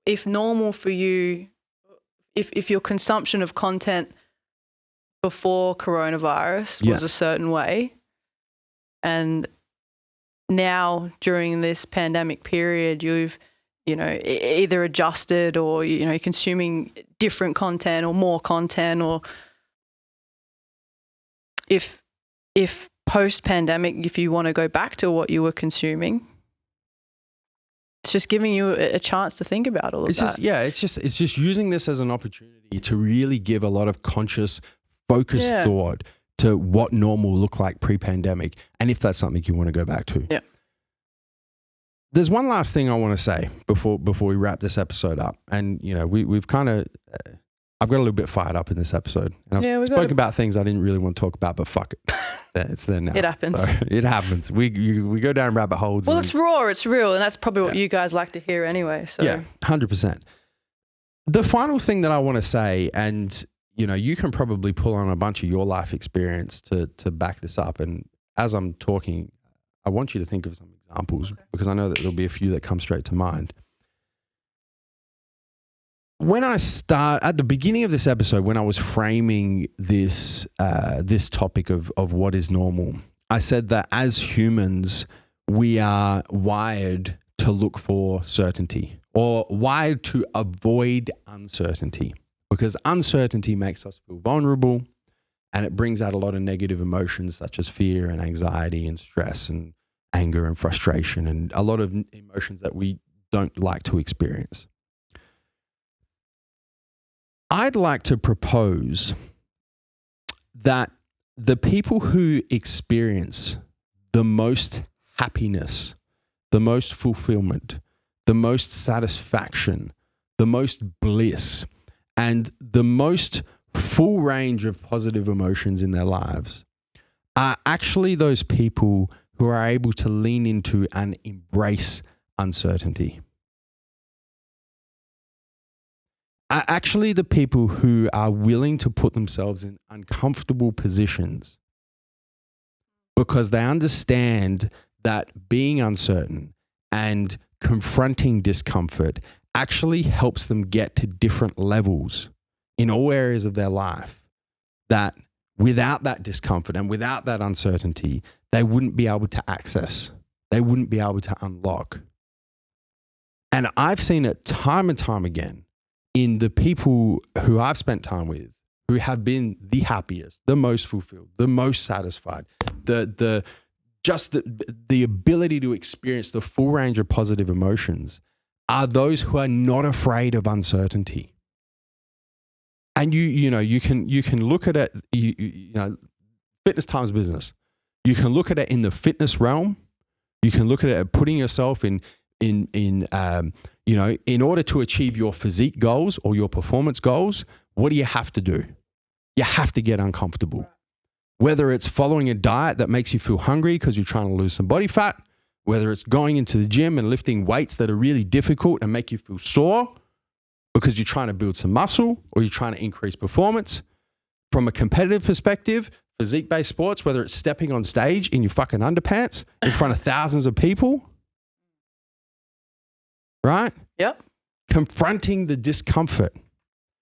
if normal for you, if your consumption of content before coronavirus was a certain way, and now during this pandemic period you've, you know, either adjusted or, you know, consuming different content or more content, or if post-pandemic, if you want to go back to what you were consuming, it's just giving you a chance to think about all of that. It's just using this as an opportunity to really give a lot of conscious, focused thought to what normal looked like pre-pandemic, and if that's something you want to go back to. Yeah. There's one last thing I want to say before we wrap this episode up, and you know we've kind of. I've got a little bit fired up in this episode. And I've spoken about things I didn't really want to talk about, but fuck it. It's there now. It happens. So it happens. We go down rabbit holes. Well, it's raw, it's real, and that's probably what you guys like to hear anyway. So. Yeah, 100%. The final thing that I want to say, and you know, you can probably pull on a bunch of your life experience to back this up. And as I'm talking, I want you to think of some examples because I know that there'll be a few that come straight to mind. When I at the beginning of this episode, when I was framing this topic of what is normal, I said that as humans, we are wired to look for certainty, or wired to avoid uncertainty, because uncertainty makes us feel vulnerable and it brings out a lot of negative emotions such as fear and anxiety and stress and anger and frustration and a lot of emotions that we don't like to experience. I'd like to propose that the people who experience the most happiness, the most fulfillment, the most satisfaction, the most bliss, and the most full range of positive emotions in their lives are actually those people who are able to lean into and embrace uncertainty. Are actually the people who are willing to put themselves in uncomfortable positions because they understand that being uncertain and confronting discomfort actually helps them get to different levels in all areas of their life that without that discomfort and without that uncertainty, they wouldn't be able to access. They wouldn't be able to unlock. And I've seen it time and time again in the people who I've spent time with, who have been the happiest, the most fulfilled, the most satisfied, the ability to experience the full range of positive emotions are those who are not afraid of uncertainty. And you can look at it, you know, fitness times business. You can look at it in the fitness realm. You can look at it at putting yourself in order to achieve your physique goals or your performance goals, what do you have to do? You have to get uncomfortable. Whether it's following a diet that makes you feel hungry because you're trying to lose some body fat, whether it's going into the gym and lifting weights that are really difficult and make you feel sore because you're trying to build some muscle or you're trying to increase performance. From a competitive perspective, physique-based sports, whether it's stepping on stage in your fucking underpants in front of thousands of people, right? Yep. Confronting the discomfort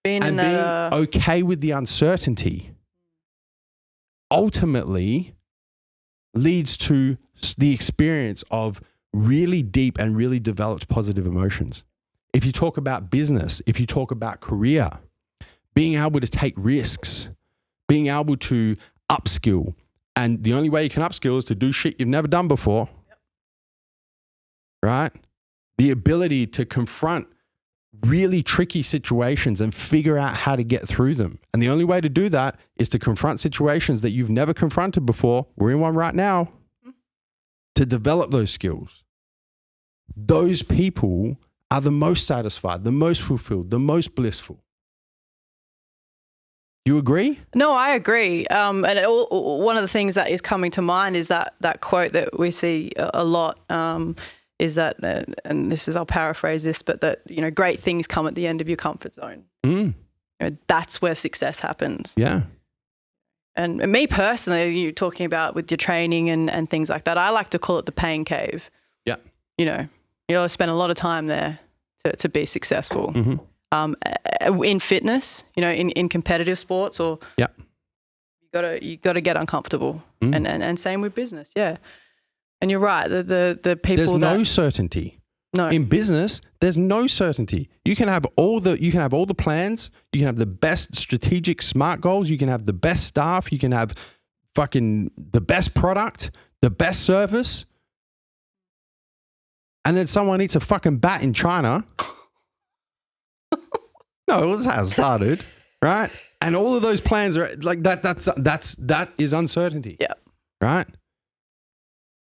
Being and being okay with the uncertainty ultimately leads to the experience of really deep and really developed positive emotions. If you talk about business, if you talk about career, being able to take risks, being able to upskill, and the only way you can upskill is to do shit you've never done before, right? The ability to confront really tricky situations and figure out how to get through them. And the only way to do that is to confront situations that you've never confronted before. We're in one right now. To develop those skills. Those people are the most satisfied, the most fulfilled, the most blissful. You agree? No, I agree. One of the things that is coming to mind is that quote that we see a lot, is that, and this is, I'll paraphrase this, but that, great things come at the end of your comfort zone. That's where success happens. Yeah. And me personally, you're talking about with your training and things like that, I like to call it the pain cave. Yeah. You spend a lot of time there to be successful. In fitness, in competitive sports, or you gotta get uncomfortable. And same with business, yeah. And you're right, the people there's no certainty. No. In business, there's no certainty. You can have all the plans, you can have the best strategic smart goals, you can have the best staff, you can have fucking the best product, the best service. And then someone eats a fucking bat in China. No, that's how it started, right? And all of those plans are like that. That is uncertainty. Yeah. Right.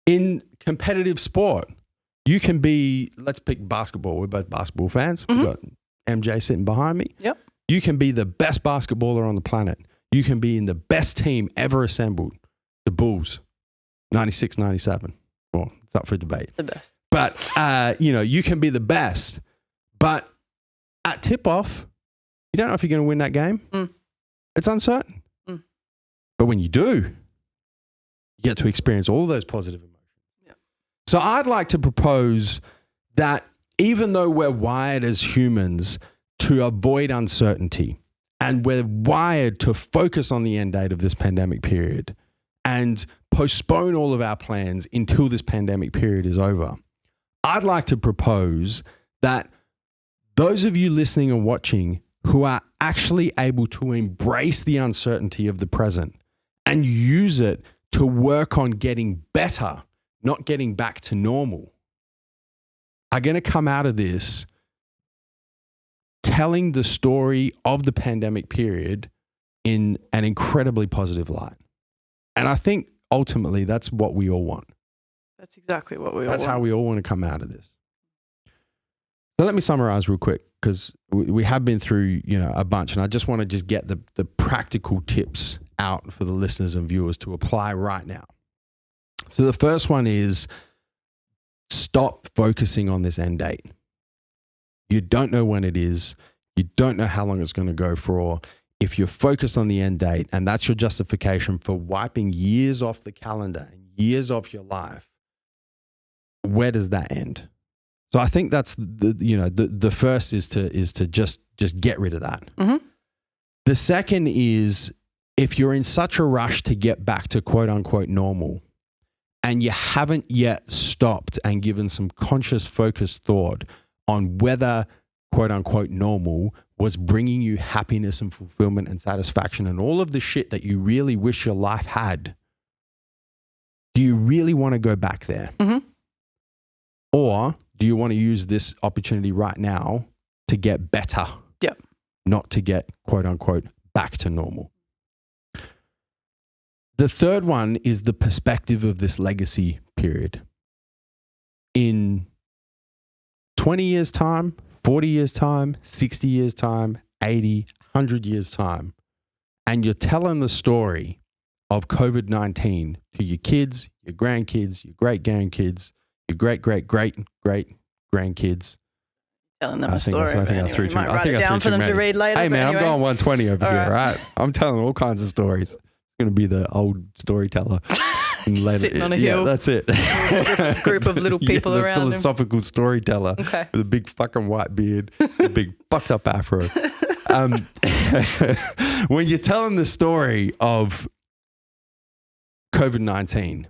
In competitive sport, you can be. Let's pick basketball. We're both basketball fans. We've got MJ sitting behind me. Yep. You can be the best basketballer on the planet. You can be in the best team ever assembled, the Bulls, 96, 97. Well, it's up for debate. The best. But you can be the best, but at tip-off, you don't know if you're going to win that game. It's uncertain. But when you do, you get to experience all those positive emotions. Yeah. So I'd like to propose that even though we're wired as humans to avoid uncertainty, and we're wired to focus on the end date of this pandemic period and postpone all of our plans until this pandemic period is over, I'd like to propose that those of you listening and watching who are actually able to embrace the uncertainty of the present and use it to work on getting better, not getting back to normal, are going to come out of this telling the story of the pandemic period in an incredibly positive light. And I think ultimately that's what we all want. That's exactly what we all want. That's how we all want to come out of this. So let me summarize real quick, because we have been through, a bunch, and I just want to just get the practical tips out for the listeners and viewers to apply right now. So the first one is stop focusing on this end date. You don't know when it is. You don't know how long it's going to go for. If you're focused on the end date and that's your justification for wiping years off the calendar and years off your life, where does that end? So I think that's the first is to just get rid of that. The second is, if you're in such a rush to get back to quote unquote normal and you haven't yet stopped and given some conscious focused thought on whether quote unquote normal was bringing you happiness and fulfillment and satisfaction and all of the shit that you really wish your life had, do you really want to go back there? Or do you want to use this opportunity right now to get better? Yep. Not to get quote unquote back to normal. The third one is the perspective of this legacy period. In 20 years' time, 40 years' time, 60 years' time, 80, 100 years' time, and you're telling the story of COVID-19 to your kids, your grandkids, your great-grandkids, your great-great-great-great-grandkids. Telling them a story. I think I threw you might write it down for them to read later. Hey, man, anyway. I'm going 120 over here, right? I'm telling all kinds of stories. Going to be the old storyteller. Sitting on a hill. Yeah, that's it. Group of little people the around him. philosophical storyteller Okay. with a big fucking white beard, a big fucked up afro. When you're telling the story of COVID-19,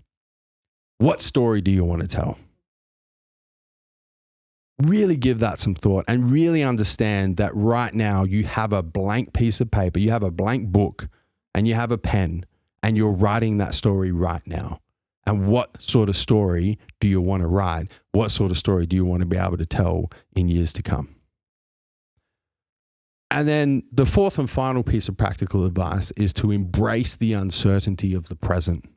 what story do you want to tell? Really give that some thought and really understand that right now you have a blank piece of paper, you have a blank book, and you have a pen, and you're writing that story right now. And what sort of story do you want to write? What sort of story do you want to be able to tell in years to come? And then the fourth and final piece of practical advice is to embrace the uncertainty of the present.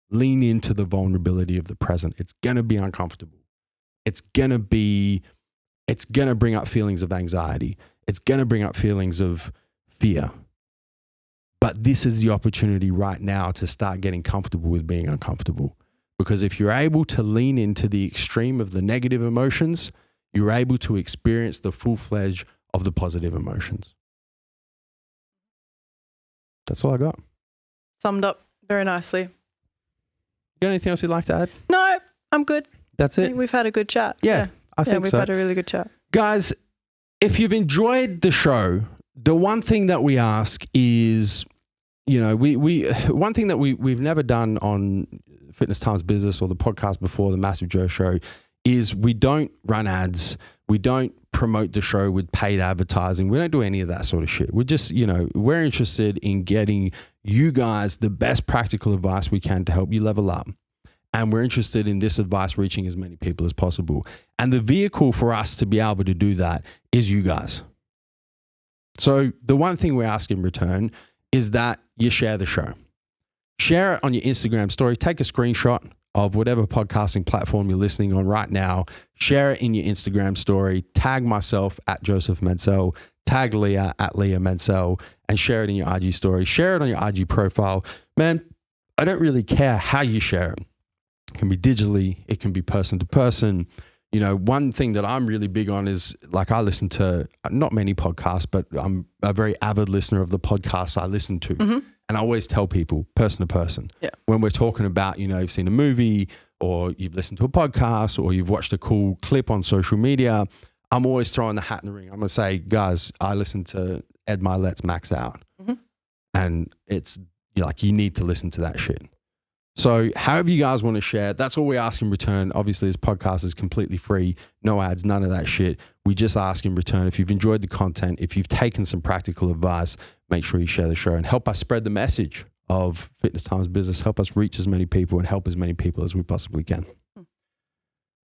Lean into the vulnerability of the present. It's going to be uncomfortable. It's going to bring up feelings of anxiety. It's going to bring up feelings of fear. But this is the opportunity right now to start getting comfortable with being uncomfortable. Because if you're able to lean into the extreme of the negative emotions, you're able to experience the full-fledged of the positive emotions. That's all I got. Summed up very nicely. You got anything else you'd like to add? No, I'm good. That's I it? think we've had a good chat. Yeah, I think we've so. had a really good chat. Guys, if you've enjoyed the show, the one thing that we ask is, one thing that we've never done on Fitness Times Business or the podcast before, the Massive Joe Show, is we don't run ads. We don't promote the show with paid advertising. We don't do any of that sort of shit. We're just, we're interested in getting you guys the best practical advice we can to help you level up. And we're interested in this advice reaching as many people as possible. And the vehicle for us to be able to do that is you guys. So the one thing we ask in return is that you share the show. Share it on your Instagram story. Take a screenshot of whatever podcasting platform you're listening on right now. Share it in your Instagram story. Tag myself at Joseph Mencel. Tag Leah at Leah Mencel. And share it in your IG story. Share it on your IG profile. Man, I don't really care how you share it. It can be digitally. It can be person to person. One thing that I'm really big on is, like, I listen to not many podcasts, but I'm a very avid listener of the podcasts I listen to. Mm-hmm. And I always tell people, person to person, when we're talking about, you've seen a movie or you've listened to a podcast or you've watched a cool clip on social media, I'm always throwing the hat in the ring. I'm going to say, guys, I listened to Ed Milet's Max Out. Mm-hmm. And it's you need to listen to that shit. So however you guys want to share, that's all we ask in return. Obviously, this podcast is completely free. No ads, none of that shit. We just ask in return, if you've enjoyed the content, if you've taken some practical advice, make sure you share the show and help us spread the message of Fitness Times Business. Help us reach as many people and help as many people as we possibly can.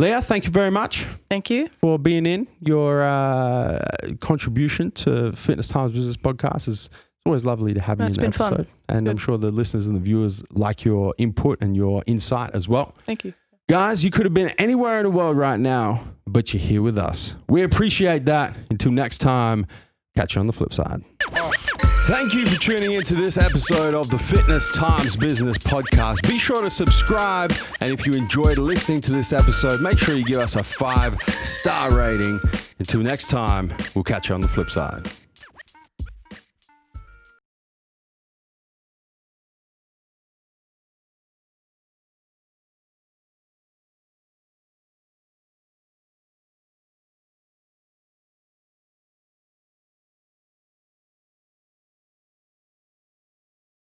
Leah, thank you very much. Thank you for being in. Your contribution to Fitness Times Business podcast is always lovely to have you in the episode. Fun. And I'm sure the listeners and the viewers like your input and your insight as well. Thank you. Guys, you could have been anywhere in the world right now, but you're here with us. We appreciate that. Until next time, catch you on the flip side. Thank you for tuning into this episode of the Fitness Times Business Podcast. Be sure to subscribe. And if you enjoyed listening to this episode, make sure you give us a 5-star rating. Until next time, we'll catch you on the flip side.